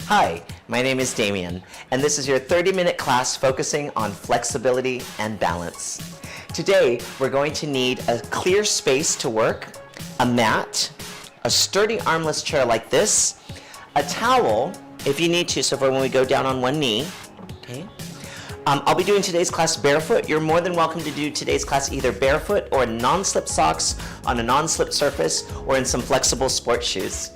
Hi, my name is Damien, and this is your 30-minute class focusing on flexibility and balance. Today, we're going to need a clear space to work, a mat, a sturdy armless chair like this, a towel, if you need to, so for when we go down on one knee, okay? I'll be doing today's class barefoot. You're more than welcome to do today's class either barefoot or in non-slip socks on a non-slip surface or in some flexible sports shoes.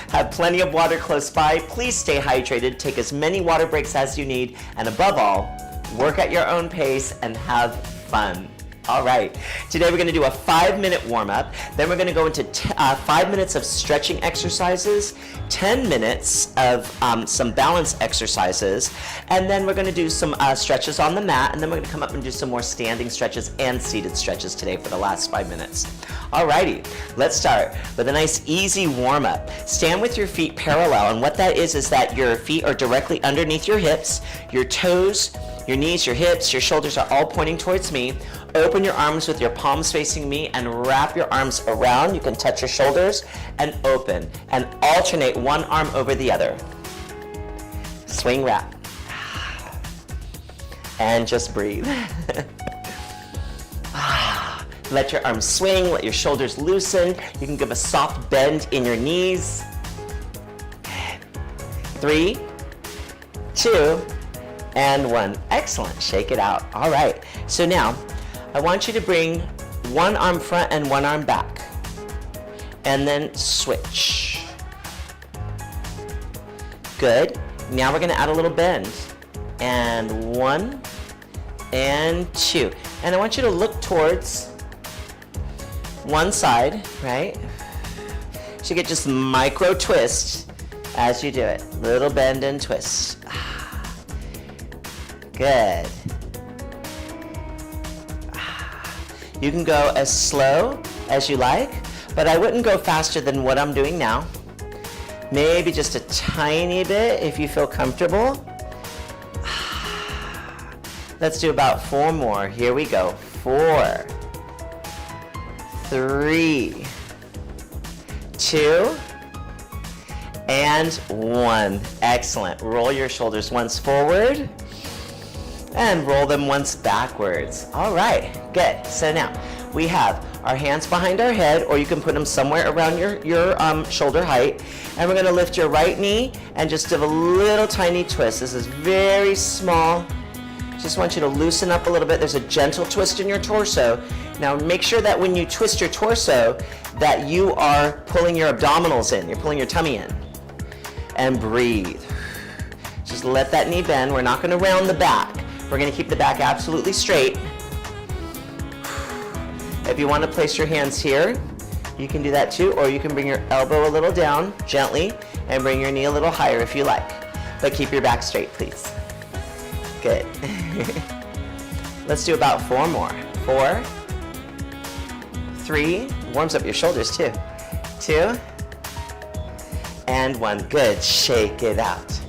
Have plenty of water close by. Please stay hydrated, take as many water breaks as you need, and above all, work at your own pace and have fun. All right, today we're gonna do a 5-minute warm-up, then we're gonna go into 5 minutes of stretching exercises, 10 minutes of some balance exercises, and then we're gonna do some stretches on the mat, and then we're gonna come up and do some more standing stretches and seated stretches today for the last 5 minutes. All righty, let's start with a nice easy warm-up. Stand with your feet parallel, and what that is that your feet are directly underneath your hips, your toes, your knees, your hips, your shoulders are all pointing towards me. Open your arms with your palms facing me and wrap your arms around. You can touch your shoulders and open and alternate one arm over the other. Swing wrap. And just breathe. Let your arms swing, let your shoulders loosen. You can give a soft bend in your knees. 3, 2, and 1. Excellent, shake it out. All right, so now I want you to bring one arm front and one arm back, and then switch. Good, now we're gonna add a little bend. And 1, and 2. And I want you to look towards one side, right? So you get just micro twist as you do it. Little bend and twist. Good. You can go as slow as you like, but I wouldn't go faster than what I'm doing now. Maybe just a tiny bit if you feel comfortable. Let's do about 4 more. Here we go. 4, 3, 2, and 1. Excellent. Roll your shoulders once forward and roll them once backwards. All right, good. So now we have our hands behind our head, or you can put them somewhere around your shoulder height, and we're gonna lift your right knee and just do a little tiny twist. This is very small. Just want you to loosen up a little bit. There's a gentle twist in your torso. Now make sure that when you twist your torso that you are pulling your abdominals in, you're pulling your tummy in. And breathe. Just let that knee bend. We're not gonna round the back. We're gonna keep the back absolutely straight. If you wanna place your hands here, you can do that too, or you can bring your elbow a little down gently and bring your knee a little higher if you like. But keep your back straight, please. Good. Let's do about 4 more. 4, 3, warms up your shoulders too. 2, and 1. Good, shake it out.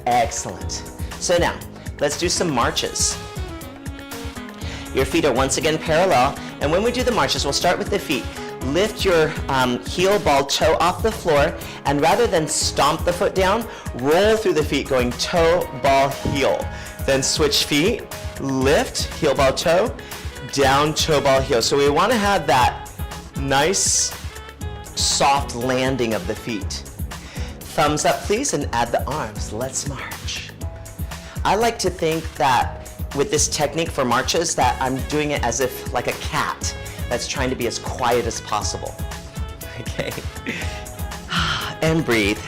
Excellent. So now, let's do some marches. Your feet are once again parallel, and when we do the marches, we'll start with the feet. Lift your heel, ball, toe off the floor, and rather than stomp the foot down, roll through the feet going toe, ball, heel. Then switch feet, lift, heel, ball, toe, down, toe, ball, heel. So we want to have that nice, soft landing of the feet. Thumbs up, please, and add the arms. Let's march. I like to think that with this technique for marches that I'm doing it as if like a cat that's trying to be as quiet as possible. Okay. And breathe.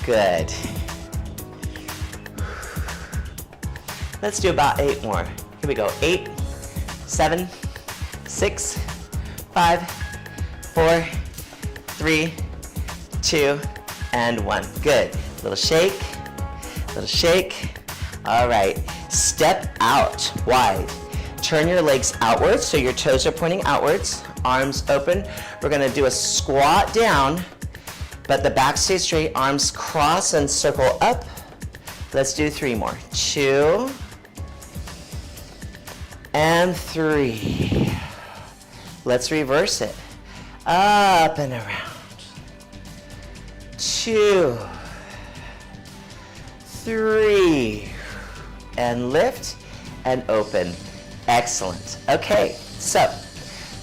Good. Let's do about 8 more. Here we go. 8, 7, 6, 5, 4, 3, 2, and 1. Good. Little shake, little shake. All right. Step out wide. Turn your legs outwards so your toes are pointing outwards. Arms open. We're going to do a squat down, but the back stays straight. Arms cross and circle up. Let's do 3 more. 2, and 3. Let's reverse it. Up and around. 2, 3, and lift and open. Excellent. Okay, so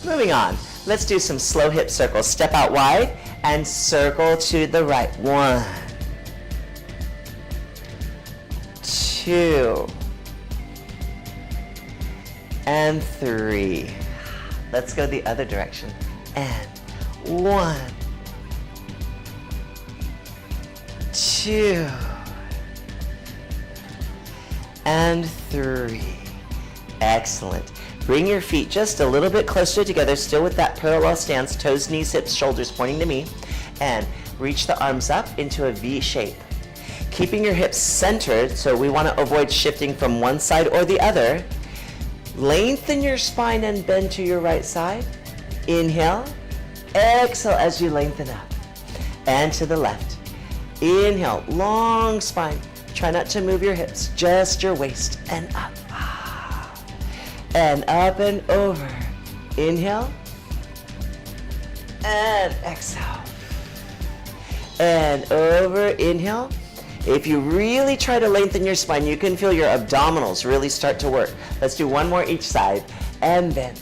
moving on. Let's do some slow hip circles. Step out wide and circle to the right. 1, 2, and 3. Let's go the other direction. And 1, 2, and 3. Excellent. Bring your feet just a little bit closer together, still with that parallel stance, toes, knees, hips, shoulders pointing to me, and reach the arms up into a V shape. Keeping your hips centered, so we want to avoid shifting from one side or the other. Lengthen your spine and bend to your right side. Inhale. Exhale as you lengthen up. And to the left. Inhale, long spine. Try not to move your hips, just your waist, and up. And up and over. Inhale. And exhale. And over, inhale. If you really try to lengthen your spine, you can feel your abdominals really start to work. Let's do one more each side. And then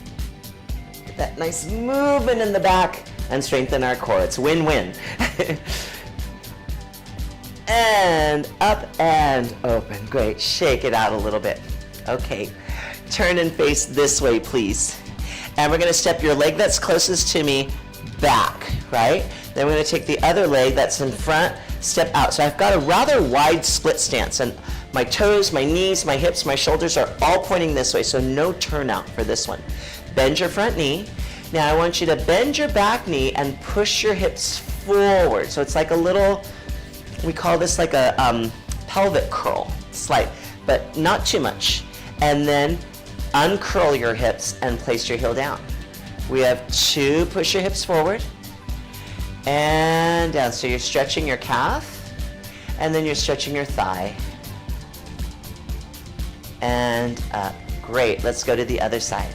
get that nice movement in the back and strengthen our core. It's win-win. And up and open. Great. Shake it out a little bit. Okay. Turn and face this way, please. And we're going to step your leg that's closest to me back, right? Then we're going to take the other leg that's in front, step out. So I've got a rather wide split stance, and my toes, my knees, my hips, my shoulders are all pointing this way, so no turnout for this one. Bend your front knee. Now I want you to bend your back knee and push your hips forward. So it's like a little, we call this like a pelvic curl, slight, but not too much. And then uncurl your hips and place your heel down. We have 2, push your hips forward and down. So you're stretching your calf and then you're stretching your thigh. And up. Great. Let's go to the other side.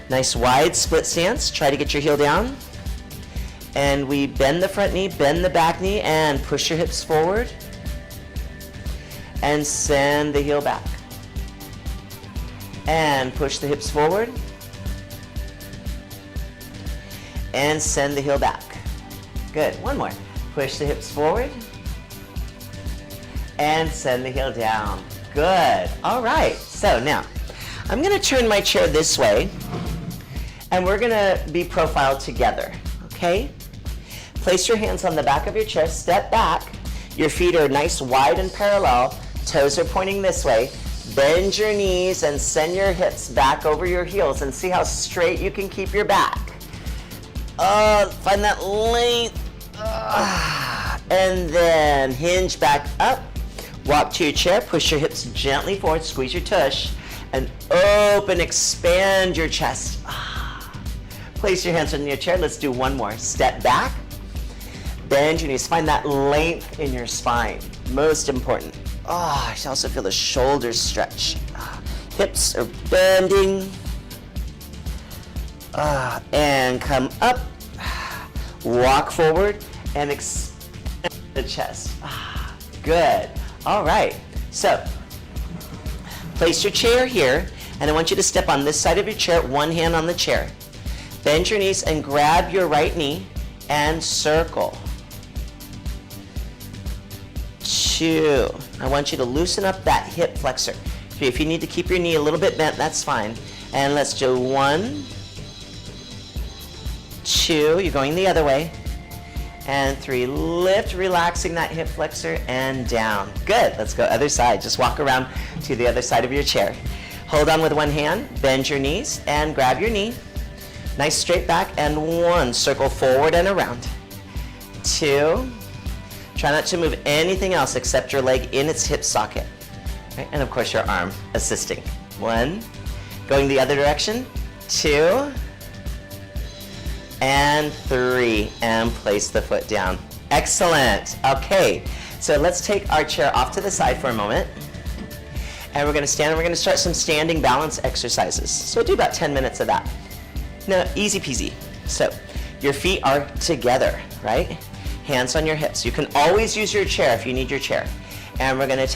Nice wide split stance. Try to get your heel down. And we bend the front knee, bend the back knee, and push your hips forward. And send the heel back. And push the hips forward. And send the heel back. Good. One more. Push the hips forward. And send the heel down. Good. All right. So now, I'm going to turn my chair this way. And we're going to be profiled together. Okay? Place your hands on the back of your chair. Step back. Your feet are nice, wide, and parallel. Toes are pointing this way. Bend your knees and send your hips back over your heels and see how straight you can keep your back. Find that length. And then hinge back up. Walk to your chair. Push your hips gently forward. Squeeze your tush. And open, expand your chest. Place your hands on your chair. Let's do one more. Step back. Bend your knees. Find that length in your spine. Most important. I should also feel the shoulders stretch. Hips are bending. And come up. Walk forward and expand the chest. Good. All right. So, place your chair here, and I want you to step on this side of your chair, one hand on the chair. Bend your knees and grab your right knee and circle. 2. I want you to loosen up that hip flexor. 3. If you need to keep your knee a little bit bent, that's fine. And let's do 1, 2. You're going the other way. And 3. Lift, relaxing that hip flexor, and down. Good. Let's go other side. Just walk around to the other side of your chair. Hold on with one hand. Bend your knees and grab your knee. Nice straight back. And 1. Circle forward and around. 2. Try not to move anything else except your leg in its hip socket. Right? And of course your arm assisting. 1. Going the other direction. 2. And 3. And place the foot down. Excellent. Okay. So let's take our chair off to the side for a moment. And we're going to stand and we're going to start some standing balance exercises. So do about 10 minutes of that. Now, easy peasy. So your feet are together, right? Hands on your hips. You can always use your chair if you need your chair. And we're gonna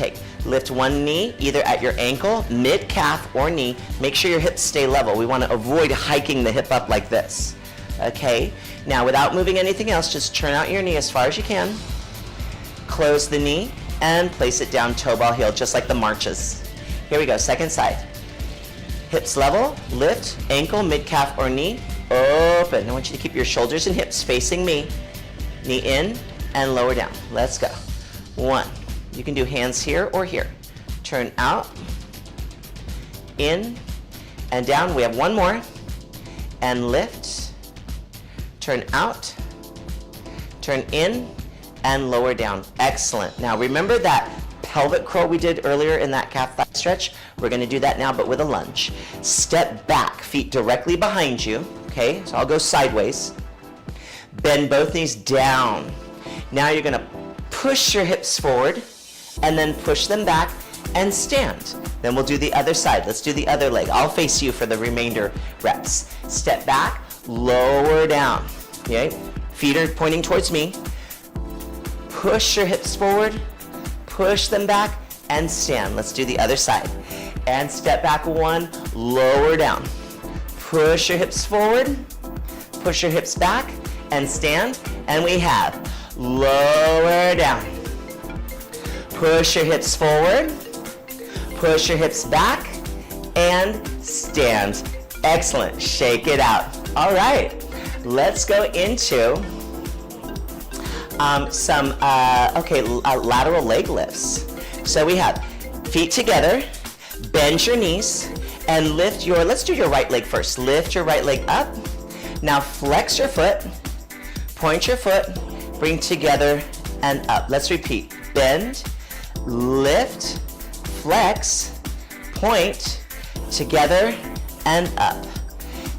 lift one knee, either at your ankle, mid-calf, or knee. Make sure your hips stay level. We wanna avoid hiking the hip up like this, okay? Now, without moving anything else, just turn out your knee as far as you can. Close the knee and place it down toe ball heel, just like the marches. Here we go, second side. Hips level, lift, ankle, mid-calf, or knee, open. I want you to keep your shoulders and hips facing me. Knee in and lower down. Let's go. One. You can do hands here or here. Turn out, in, and down. We have one more. And lift, turn out, turn in, and lower down. Excellent. Now remember that pelvic curl we did earlier in that calf thigh stretch? We're gonna do that now, but with a lunge. Step back, feet directly behind you, okay? So I'll go sideways. Bend both knees down. Now you're gonna push your hips forward and then push them back and stand. Then we'll do the other side. Let's do the other leg. I'll face you for the remainder reps. Step back, lower down, okay? Feet are pointing towards me. Push your hips forward, push them back, and stand. Let's do the other side. And step back one, lower down. Push your hips forward, push your hips back, and stand. And we have lower down. Push your hips forward, push your hips back, and stand. Excellent. Shake it out. All right. Let's go into lateral leg lifts. So we have feet together, bend your knees, and lift your, let's do your right leg first. Lift your right leg up. Now flex your foot, point your foot, bring together and up. Let's repeat. Bend, lift, flex, point, together and up.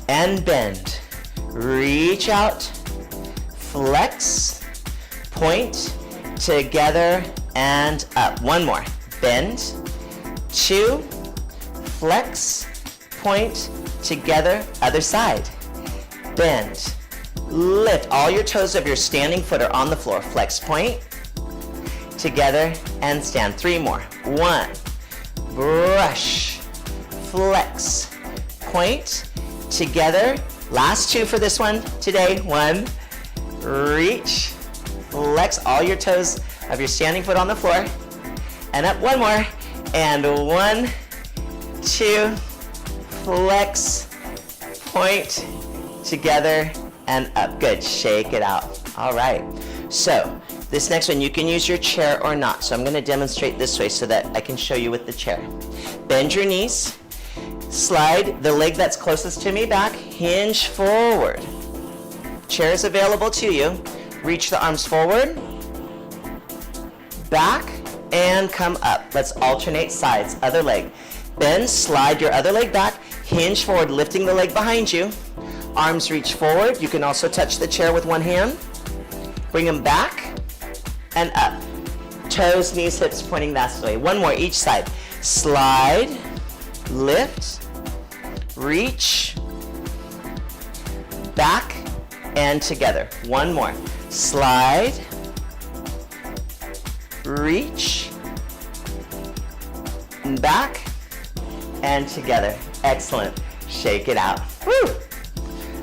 And bend. Reach out, flex, point, together and up. One more. Bend, two, flex, point, together, other side. Bend, lift. All your toes of your standing foot are on the floor. Flex, point, together, and stand. Three more. One, brush, flex, point, together. Last two for this one today. One, reach, flex all your toes of your standing foot on the floor. And up one more. And one, two, flex, point, together, and up. Good. Shake it out. All right. So this next one, you can use your chair or not. So I'm going to demonstrate this way so that I can show you with the chair. Bend your knees. Slide the leg that's closest to me back. Hinge forward. Chair is available to you. Reach the arms forward, back, and come up. Let's alternate sides. Other leg. Bend, slide your other leg back. Hinge forward, lifting the leg behind you. Arms reach forward. You can also touch the chair with one hand. Bring them back and up. Toes, knees, hips pointing that way. One more each side. Slide, lift, reach, back, and together. One more. Slide, reach, back, and together. Excellent. Shake it out. Woo!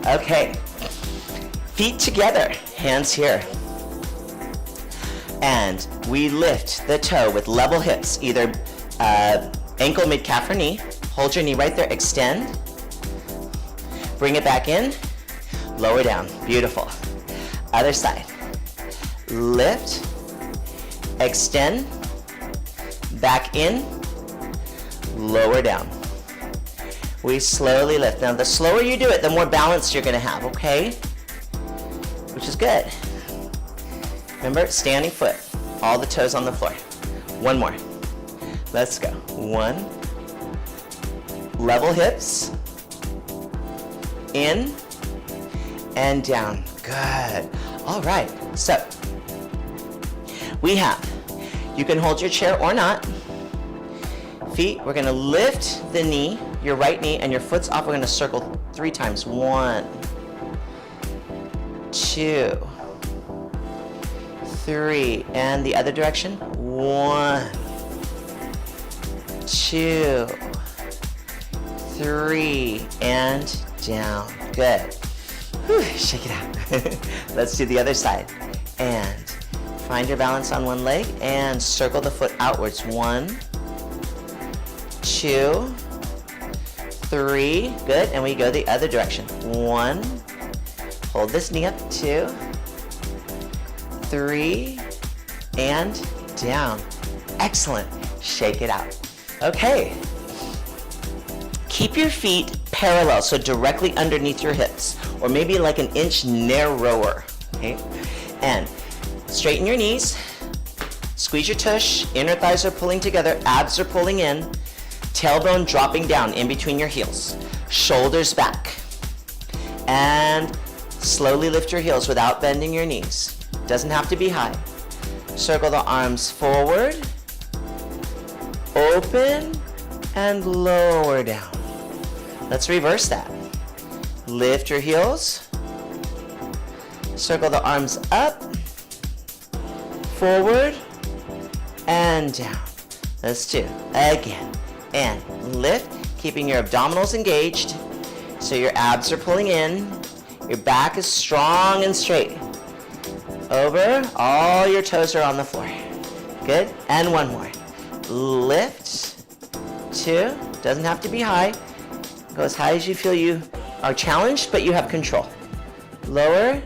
Okay. Feet together, hands here. And we lift the toe with level hips, either ankle, mid-calf, or knee. Hold your knee right there, extend. Bring it back in, lower down. Beautiful. Other side. Lift, extend, back in, lower down. We slowly lift. Now the slower you do it, the more balance you're gonna have, okay? Which is good. Remember, standing foot, all the toes on the floor. One more. Let's go. One. Level hips. In and down. Good. All right. So we have, you can hold your chair or not. Feet, we're going to lift the knee, your right knee, and your foot's off. We're going to circle 3 times. 1, 2, 3, and the other direction. 1, 2, 3, and down. Good. Whew, shake it out. Let's do the other side. And find your balance on one leg and circle the foot outwards. 1, 2, 3. Good. And we go the other direction. 1. Hold this knee up. 2, 3, and down. Excellent. Shake it out. Okay. Keep your feet parallel, so directly underneath your hips, or maybe like an inch narrower. Okay. And straighten your knees. Squeeze your tush. Inner thighs are pulling together. Abs are pulling in. Tailbone dropping down in between your heels. Shoulders back. And slowly lift your heels without bending your knees. Doesn't have to be high. Circle the arms forward, open, and lower down. Let's reverse that. Lift your heels. Circle the arms up, forward, and down. Let's do again. And lift, keeping your abdominals engaged so your abs are pulling in. Your back is strong and straight. Over, all your toes are on the floor. Good, and one more. Lift, 2, doesn't have to be high. Go as high as you feel you are challenged, but you have control. Lower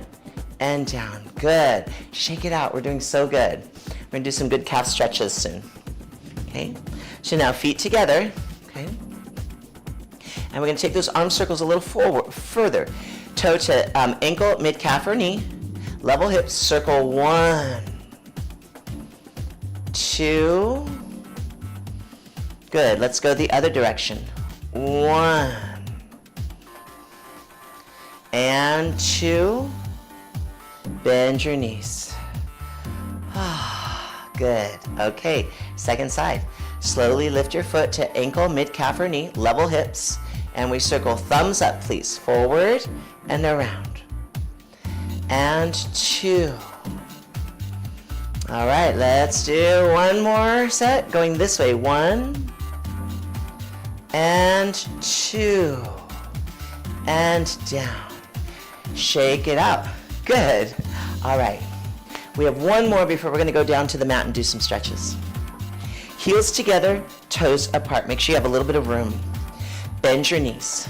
and down, good. Shake it out, we're doing so good. We're gonna do some good calf stretches soon. Okay, so now feet together, okay? And we're gonna take those arm circles a little forward, further. Toe to ankle, mid-calf or knee. Level hips, circle 1, 2. Good, let's go the other direction. 1 and 2. Bend your knees. Good, okay, second side. Slowly lift your foot to ankle, mid-calf or knee, level hips, and we circle thumbs up, please. Forward and around. And 2. All right, let's do one more set. Going this way. 1 and 2. And down. Shake it out. Good. All right. We have one more before we're going to go down to the mat and do some stretches. Heels together, toes apart. Make sure you have a little bit of room. Bend your knees.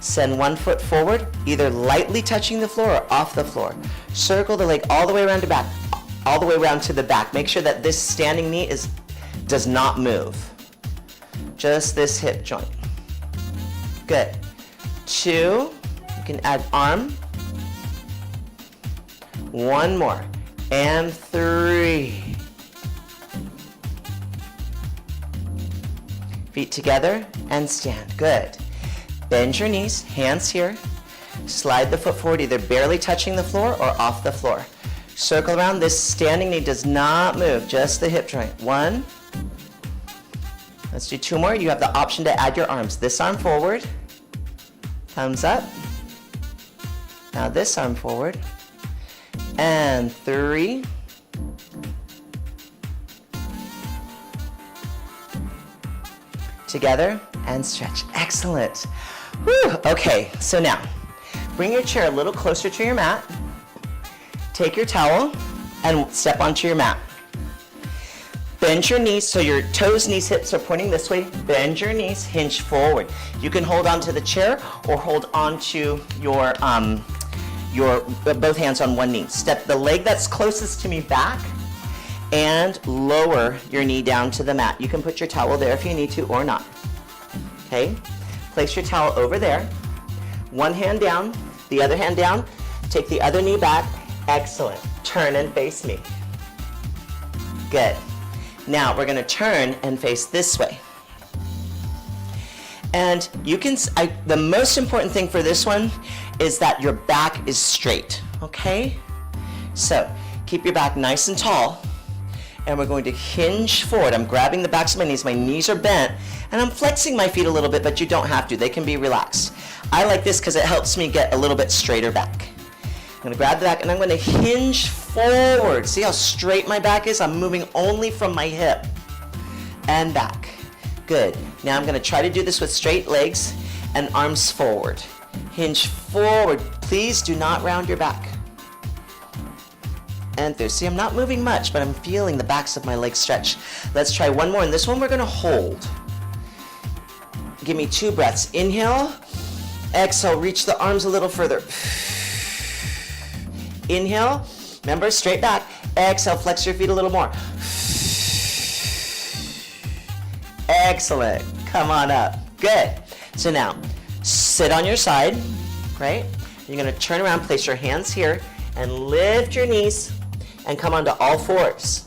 Send one foot forward, either lightly touching the floor or off the floor. Circle the leg all the way around to back, all the way around to the back. Make sure that this standing knee does not move. Just this hip joint. Good. 2, you can add arm. 1 more. And 3. Feet together and stand. Good. Bend your knees, hands here. Slide the foot forward, either barely touching the floor or off the floor. Circle around. This standing knee does not move, just the hip joint. 1. Let's do 2 more. You have the option to add your arms. This arm forward, thumbs up. Now this arm forward. And 3. Together and stretch. Excellent. Whew. Okay, so now bring your chair a little closer to your mat. Take your towel and step onto your mat. Bend your knees so your toes, knees, hips are pointing this way. Bend your knees, hinge forward. You can hold onto the chair or hold onto your both hands on one knee. Step the leg that's closest to me back and lower your knee down to the mat. You can put your towel there if you need to or not. Okay? Place your towel over there. One hand down, the other hand down. Take the other knee back. Excellent. Turn and face me. Good. Now we're going to turn and face this way. And you can, the most important thing for this one is that your back is straight, okay? So keep your back nice and tall. And we're going to hinge forward. I'm grabbing the backs of my knees are bent, and I'm flexing my feet a little bit, but you don't have to. They can be relaxed. I like this because it helps me get a little bit straighter back. I'm going to grab the back, and I'm going to hinge forward. See how straight my back is? I'm moving only from my hip and back. Good. Now I'm going to try to do this with straight legs and arms forward. Hinge forward. Please do not round your back. And through. See, I'm not moving much, but I'm feeling the backs of my legs stretch. Let's try one more, and this one we're going to hold. Give me 2 breaths. Inhale. Exhale. Reach the arms a little further. Inhale. Remember, straight back. Exhale. Flex your feet a little more. Excellent. Come on up. Good. So now, sit on your side, right? You're going to turn around, place your hands here, and lift your knees and come onto all fours.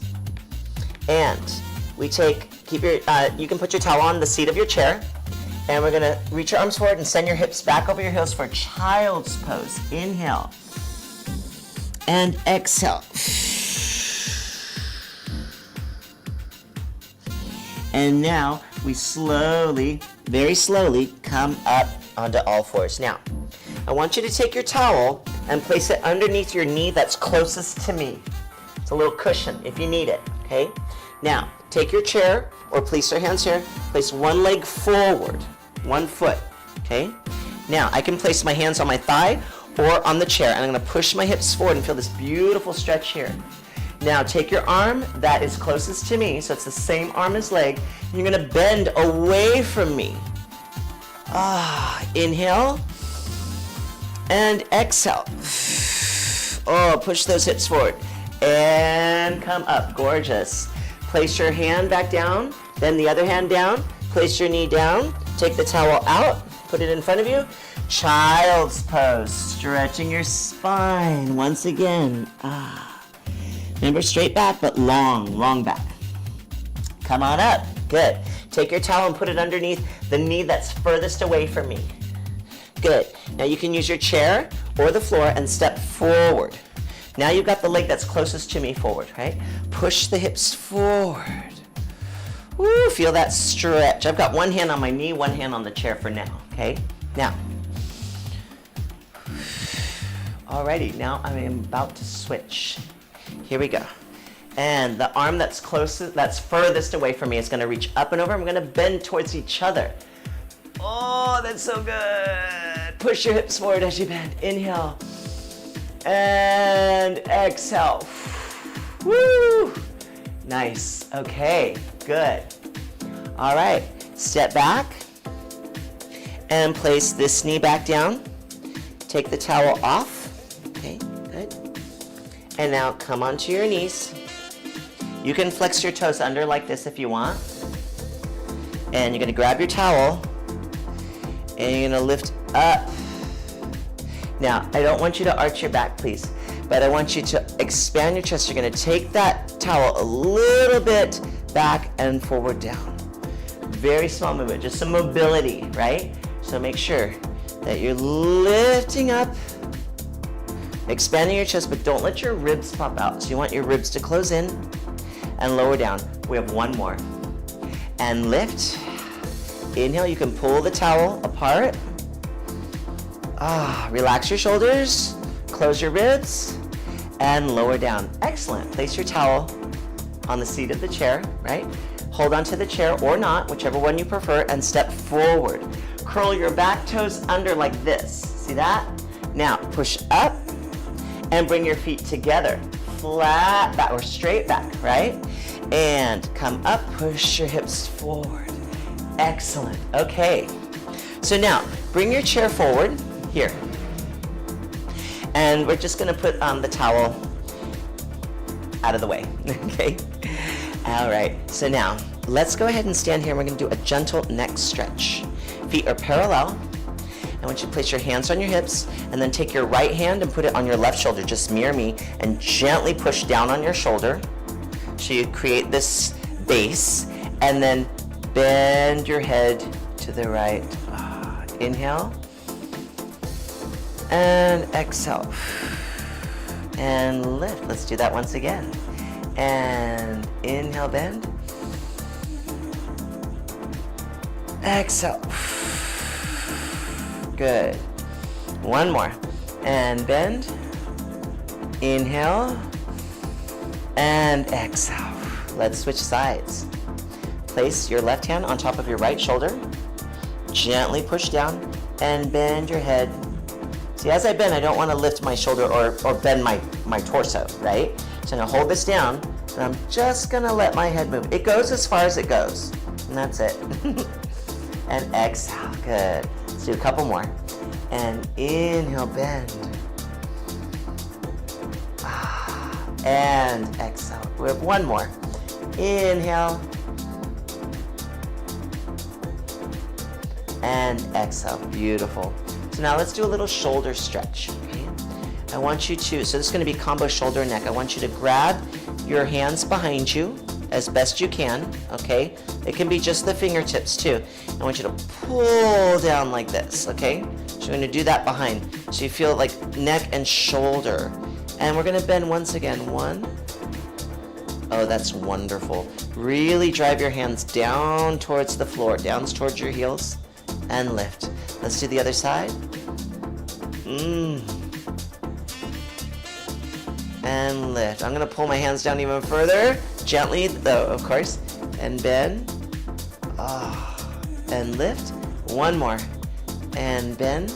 And we keep your, you can put your towel on the seat of your chair, and we're going to reach your arms forward and send your hips back over your heels for child's pose. Inhale. And exhale. And now we slowly, very slowly, come up onto all fours. Now, I want you to take your towel and place it underneath your knee that's closest to me. It's a little cushion if you need it, okay? Now, take your chair, or place your hands here, place one leg forward, 1 foot, okay? Now, I can place my hands on my thigh or on the chair, and I'm gonna push my hips forward and feel this beautiful stretch here. Now, take your arm that is closest to me, so it's the same arm as leg, and you're gonna bend away from me. Inhale, and exhale. Oh, push those hips forward, and come up, gorgeous. Place your hand back down, then the other hand down, place your knee down, take the towel out, put it in front of you. Child's pose, stretching your spine once again. Remember, straight back, but long back. Come on up, good. Take your towel and put it underneath the knee that's furthest away from me. Good. Now you can use your chair or the floor and step forward. Now you've got the leg that's closest to me forward, right? Push the hips forward. Woo, feel that stretch. I've got one hand on my knee, one hand on the chair for now, okay? Now, alrighty, now I'm about to switch. Here we go. And the arm that's closest, that's furthest away from me is gonna reach up and over. I'm gonna bend towards each other. Oh, that's so good. Push your hips forward as you bend. Inhale. And exhale. Woo! Nice. Okay, good. All right, step back and place this knee back down. Take the towel off. Okay, good. And now come onto your knees. You can flex your toes under like this if you want. And you're gonna grab your towel and you're gonna lift up. Now, I don't want you to arch your back, please, but I want you to expand your chest. You're gonna take that towel a little bit back and forward down. Very small movement, just some mobility, right? So make sure that you're lifting up, expanding your chest, but don't let your ribs pop out. So you want your ribs to close in and lower down. We have one more. And lift. Inhale, you can pull the towel apart. Relax your shoulders, close your ribs, and lower down. Excellent. Place your towel on the seat of the chair, right? Hold onto the chair or not, whichever one you prefer, and step forward. Curl your back toes under like this. See that? Now, push up and bring your feet together. Flat back or straight back, right? And come up, push your hips forward. Excellent. Okay. So now, bring your chair forward. Here. And we're just gonna put the towel out of the way, okay? All right, so now, let's go ahead and stand here and we're gonna do a gentle neck stretch. Feet are parallel. I want you to place your hands on your hips and then take your right hand and put it on your left shoulder, just mirror me, and gently push down on your shoulder. So you create this base, and then bend your head to the right. Inhale. And exhale. And lift. Let's do that once again. And inhale, bend. Exhale. Good. One more. And bend. Inhale. and exhale. Let's switch sides. Place your left hand on top of your right shoulder. Gently push down and bend your head. See, as I bend, I don't want to lift my shoulder or bend my torso, right? So I'm going to hold this down, and I'm just going to let my head move. It goes as far as it goes, and that's it. And exhale, good. Let's do a couple more. And inhale, bend. And exhale. We have one more. Inhale. And exhale, beautiful. So now let's do a little shoulder stretch, okay? I want you to, so this is gonna be combo shoulder and neck. I want you to grab your hands behind you as best you can, okay? It can be just the fingertips too. I want you to pull down like this, okay? So you're gonna do that behind. So you feel like neck and shoulder. And we're gonna bend once again, one. Oh, that's wonderful. Really drive your hands down towards the floor, down towards your heels, and lift. Let's do the other side. And lift. I'm gonna pull my hands down even further, gently though, of course, and bend. And lift. One more. And bend.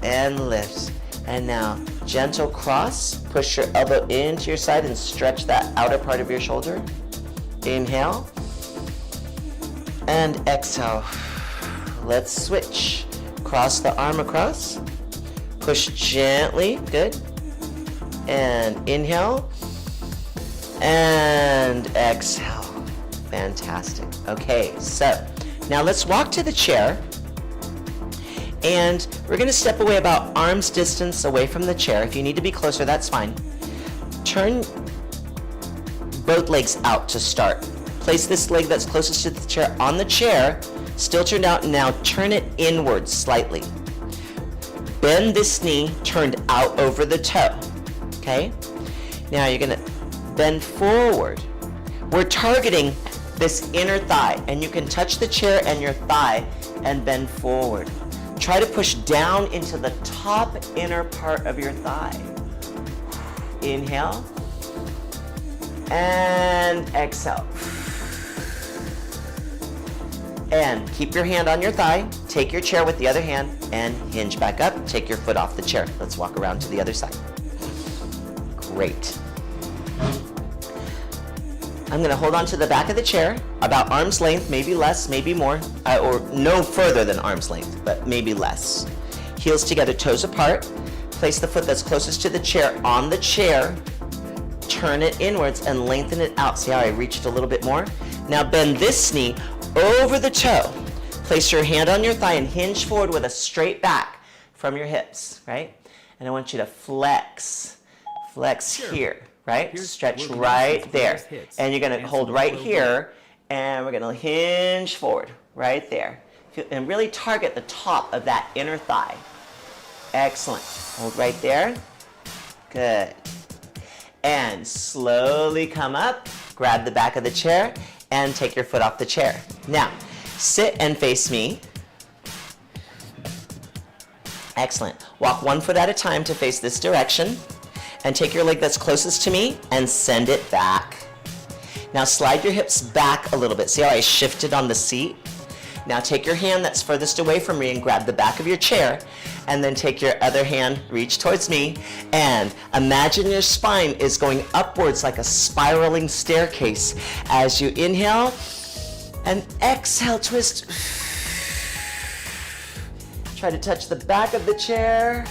And lift. And now, gentle cross. Push your elbow into your side and stretch that outer part of your shoulder. Inhale. And exhale. Let's switch. Cross the arm across. Push gently. Good. And inhale. And exhale. Fantastic. Okay, so now let's walk to the chair. And we're going to step away about arm's distance away from the chair. If you need to be closer, that's fine. Turn both legs out to start. Place this leg that's closest to the chair on the chair, still turned out, and now turn it inwards slightly. Bend this knee turned out over the toe, okay? Now you're gonna bend forward. We're targeting this inner thigh, and you can touch the chair and your thigh and bend forward. Try to push down into the top inner part of your thigh. Inhale, and exhale. And keep your hand on your thigh, take your chair with the other hand, and hinge back up. Take your foot off the chair. Let's walk around to the other side. Great. I'm gonna hold on to the back of the chair, about arm's length, maybe less, maybe more, or no further than arm's length, but maybe less. Heels together, toes apart. Place the foot that's closest to the chair on the chair. Turn it inwards and lengthen it out. See how I reached a little bit more? Now bend this knee over the toe. Place your hand on your thigh and hinge forward with a straight back from your hips, right? And I want you to flex here, right? Stretch right there. And you're gonna hold right here, and we're gonna hinge forward, right there. And really target the top of that inner thigh. Excellent. Hold right there. Good. And slowly come up, grab the back of the chair, and take your foot off the chair. Now, sit and face me. Excellent. Walk one foot at a time to face this direction, and take your leg that's closest to me and send it back. Now slide your hips back a little bit. See how I shifted on the seat? Now take your hand that's furthest away from me and grab the back of your chair, and then take your other hand, reach towards me, and imagine your spine is going upwards like a spiraling staircase. As you inhale and exhale, twist. Try to touch the back of the chair,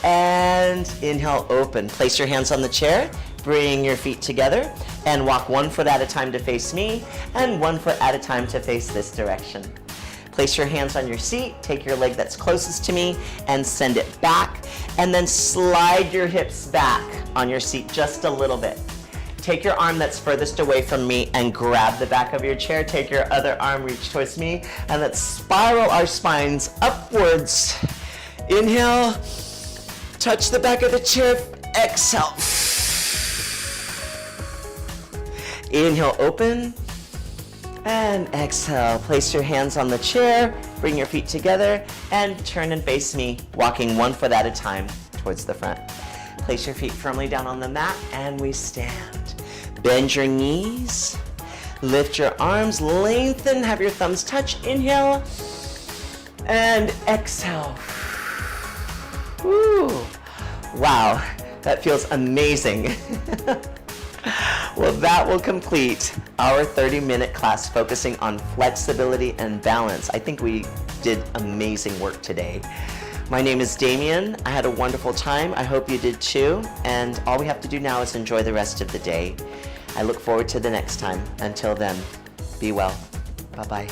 and inhale, open. Place your hands on the chair, bring your feet together, and walk one foot at a time to face me, and one foot at a time to face this direction. Place your hands on your seat, take your leg that's closest to me, and send it back, and then slide your hips back on your seat just a little bit. Take your arm that's furthest away from me and grab the back of your chair. Take your other arm, reach towards me, and let's spiral our spines upwards. Inhale, touch the back of the chair, exhale. Inhale, open, and exhale. Place your hands on the chair, bring your feet together, and turn and face me, walking one foot at a time towards the front. Place your feet firmly down on the mat and we stand. Bend your knees, lift your arms, lengthen, have your thumbs touch. Inhale and exhale. Woo. Wow, that feels amazing. Well, that will complete our 30-minute class focusing on flexibility and balance. I think we did amazing work today. My name is Damien. I had a wonderful time. I hope you did too. And all we have to do now is enjoy the rest of the day. I look forward to the next time. Until then, be well. Bye-bye.